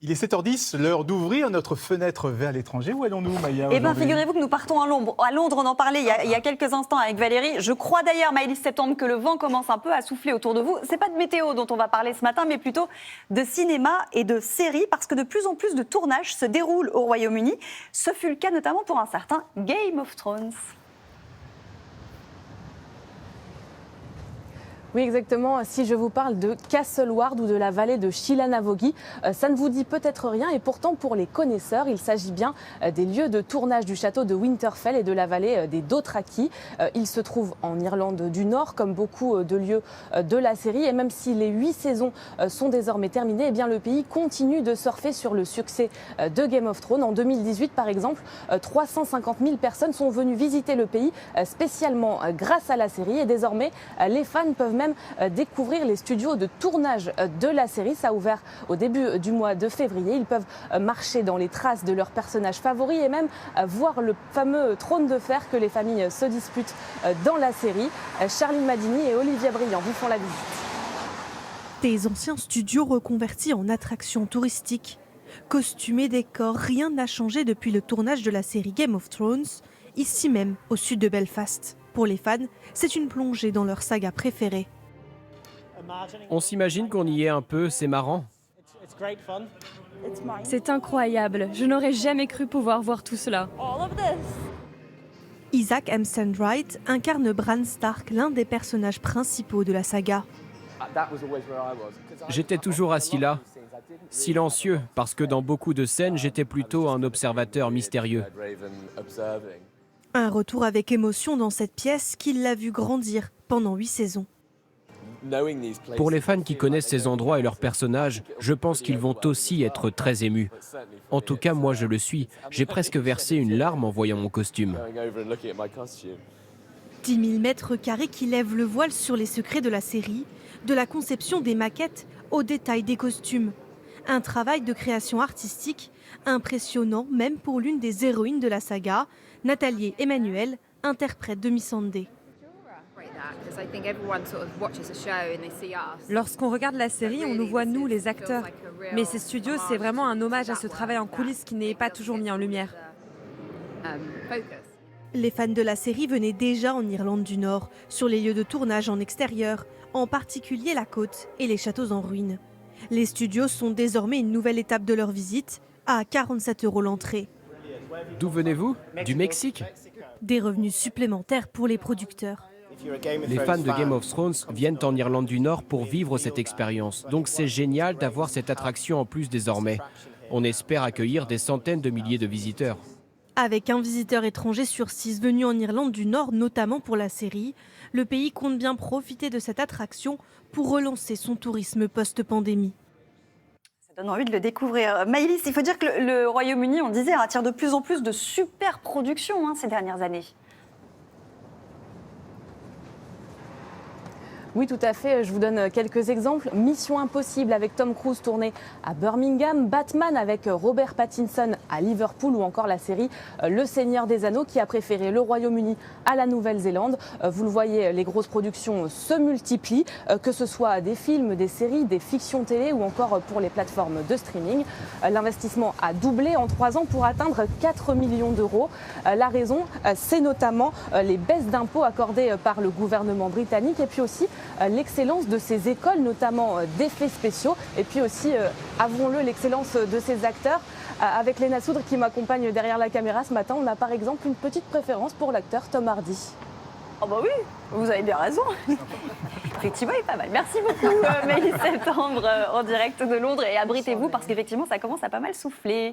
Il est 7h10, l'heure d'ouvrir notre fenêtre vers l'étranger. Où allons-nous, Maya? Eh bien, figurez-vous que nous partons à Londres. À Londres, on en parlait il y a quelques instants avec Valérie. Je crois d'ailleurs, Maëlys Septembre, que le vent commence un peu à souffler autour de vous. C'est pas de météo dont on va parler ce matin, mais plutôt de cinéma et de séries, parce que de plus en plus de tournages se déroulent au Royaume-Uni. Ce fut le cas notamment pour un certain Game of Thrones. Oui, exactement. Si je vous parle de Castle Ward ou de la vallée de Shilanavogi, ça ne vous dit peut-être rien. Et pourtant, pour les connaisseurs, il s'agit bien des lieux de tournage du château de Winterfell et de la vallée des Dothraki. Il se trouve en Irlande du Nord, comme beaucoup de lieux de la série. Et même si les 8 saisons sont désormais terminées, eh bien, le pays continue de surfer sur le succès de Game of Thrones. En 2018, par exemple, 350 000 personnes sont venues visiter le pays spécialement grâce à la série. Et désormais, les fans peuvent même découvrir les studios de tournage de la série. Ça a ouvert au début du mois de février. Ils peuvent marcher dans les traces de leurs personnages favoris et même voir le fameux trône de fer que les familles se disputent dans la série. Charline Madini et Olivia Briand vous font la visite. Des anciens studios reconvertis en attractions touristiques. Costumes et décors, rien n'a changé depuis le tournage de la série Game of Thrones, ici même au sud de Belfast. Pour les fans, c'est une plongée dans leur saga préférée. On s'imagine qu'on y est un peu, c'est marrant. C'est incroyable, je n'aurais jamais cru pouvoir voir tout cela. Isaac M. Sandwright incarne Bran Stark, l'un des personnages principaux de la saga. J'étais toujours assis là, silencieux, parce que dans beaucoup de scènes, j'étais plutôt un observateur mystérieux. Un retour avec émotion dans cette pièce qui l'a vu grandir pendant 8 saisons. Pour les fans qui connaissent ces endroits et leurs personnages, je pense qu'ils vont aussi être très émus. En tout cas, moi je le suis. J'ai presque versé une larme en voyant mon costume. 10 000 mètres carrés qui lèvent le voile sur les secrets de la série, de la conception des maquettes au détail des costumes. Un travail de création artistique impressionnant même pour l'une des héroïnes de la saga, Nathalie Emmanuel, interprète de Missandei. Lorsqu'on regarde la série, on nous voit nous, les acteurs. Mais ces studios, c'est vraiment un hommage à ce travail en coulisses qui n'est pas toujours mis en lumière. Les fans de la série venaient déjà en Irlande du Nord, sur les lieux de tournage en extérieur, en particulier la côte et les châteaux en ruine. Les studios sont désormais une nouvelle étape de leur visite, à 47 € l'entrée. D'où venez-vous? Du Mexique? Des revenus supplémentaires pour les producteurs. Les fans de Game of Thrones viennent en Irlande du Nord pour vivre cette expérience. Donc c'est génial d'avoir cette attraction en plus désormais. On espère accueillir des centaines de milliers de visiteurs. Avec un visiteur étranger sur 6 venu en Irlande du Nord, notamment pour la série, le pays compte bien profiter de cette attraction pour relancer son tourisme post-pandémie. Ça donne envie de le découvrir. Maëlys, il faut dire que le Royaume-Uni, on disait, attire de plus en plus de super productions ces dernières années. Oui, tout à fait. Je vous donne quelques exemples. Mission Impossible avec Tom Cruise tourné à Birmingham, Batman avec Robert Pattinson à Liverpool ou encore la série Le Seigneur des Anneaux qui a préféré le Royaume-Uni à la Nouvelle-Zélande. Vous le voyez, les grosses productions se multiplient, que ce soit des films, des séries, des fictions télé ou encore pour les plateformes de streaming. L'investissement a doublé en 3 ans pour atteindre 4 millions d'euros. La raison, c'est notamment les baisses d'impôts accordées par le gouvernement britannique et puis aussi l'excellence de ces écoles, notamment d'effets spéciaux, et puis aussi, avouons-le, l'excellence de ces acteurs. Avec Léna Soudre qui m'accompagne derrière la caméra ce matin, on a par exemple une petite préférence pour l'acteur Tom Hardy. Oh bah oui, vous avez bien raison. Effectivement, il est pas mal. Merci beaucoup, Maëlys Septembre, en direct de Londres. Et abritez-vous parce qu'effectivement, ça commence à pas mal souffler.